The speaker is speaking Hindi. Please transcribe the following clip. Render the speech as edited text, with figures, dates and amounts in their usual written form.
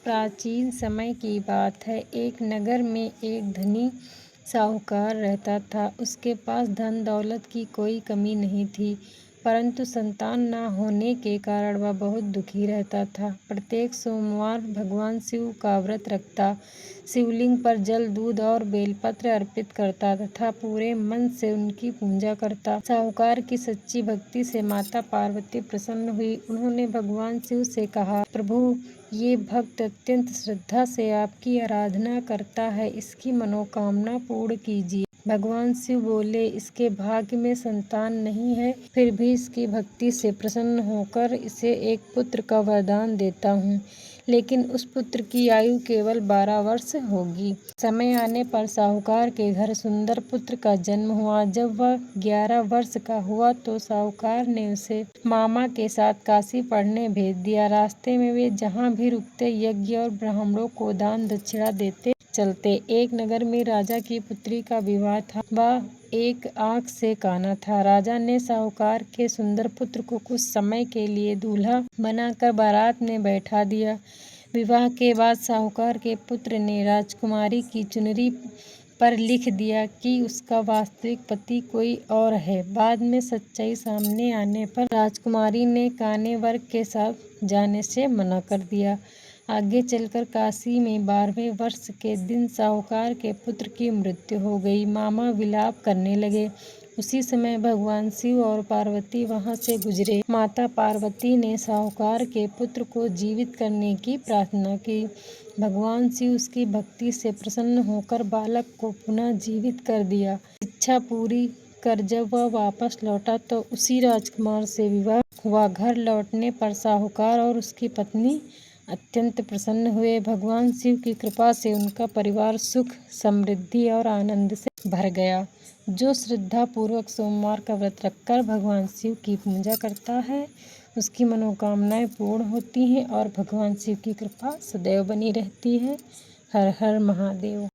प्राचीन समय की बात है। एक नगर में एक धनी साहूकार रहता था। उसके पास धन दौलत की कोई कमी नहीं थी, परंतु संतान न होने के कारण वह बहुत दुखी रहता था। प्रत्येक सोमवार भगवान शिव का व्रत रखता, शिवलिंग पर जल, दूध और बेलपत्र अर्पित करता तथा पूरे मन से उनकी पूजा करता। साहूकार की सच्ची भक्ति से माता पार्वती प्रसन्न हुई। उन्होंने भगवान शिव से कहा, प्रभु, ये भक्त अत्यंत श्रद्धा से आपकी आराधना करता है, इसकी मनोकामना पूर्ण कीजिए। भगवान शिव बोले, इसके भाग्य में संतान नहीं है, फिर भी इसकी भक्ति से प्रसन्न होकर इसे एक पुत्र का वरदान देता हूँ, लेकिन उस पुत्र की आयु केवल 12 वर्ष होगी। समय आने पर साहूकार के घर सुंदर पुत्र का जन्म हुआ। जब वह 11 वर्ष का हुआ तो साहूकार ने उसे मामा के साथ काशी पढ़ने भेज दिया। रास्ते में वे जहाँ भी रुकते यज्ञ और ब्राह्मणों को दान दक्षिणा देते चलते। एक नगर में राजा की पुत्री का विवाह था। वह एक आंख से काना था। राजा ने साहूकार के सुंदर पुत्र को कुछ समय के लिए दूल्हा बनाकर बारात में बैठा दिया। विवाह के बाद साहूकार के पुत्र ने राजकुमारी की चुनरी पर लिख दिया कि उसका वास्तविक पति कोई और है। बाद में सच्चाई सामने आने पर राजकुमारी ने काने वर के साथ जाने से मना कर दिया। आगे चलकर काशी में 12वें वर्ष के दिन साहूकार के पुत्र की मृत्यु हो गई। मामा विलाप करने लगे। उसी समय भगवान शिव और पार्वती वहां से गुजरे। माता पार्वती ने साहूकार के पुत्र को जीवित करने की प्रार्थना की। भगवान शिव उसकी भक्ति से प्रसन्न होकर बालक को पुनः जीवित कर दिया। इच्छा पूरी कर जब वह वापस लौटा तो उसी राजकुमार से विवाह हुआ। घर लौटने पर साहूकार और उसकी पत्नी अत्यंत प्रसन्न हुए। भगवान शिव की कृपा से उनका परिवार सुख, समृद्धि और आनंद से भर गया। जो श्रद्धा पूर्वक सोमवार का व्रत रखकर भगवान शिव की पूजा करता है, उसकी मनोकामनाएं पूर्ण होती हैं और भगवान शिव की कृपा सदैव बनी रहती है। हर हर महादेव।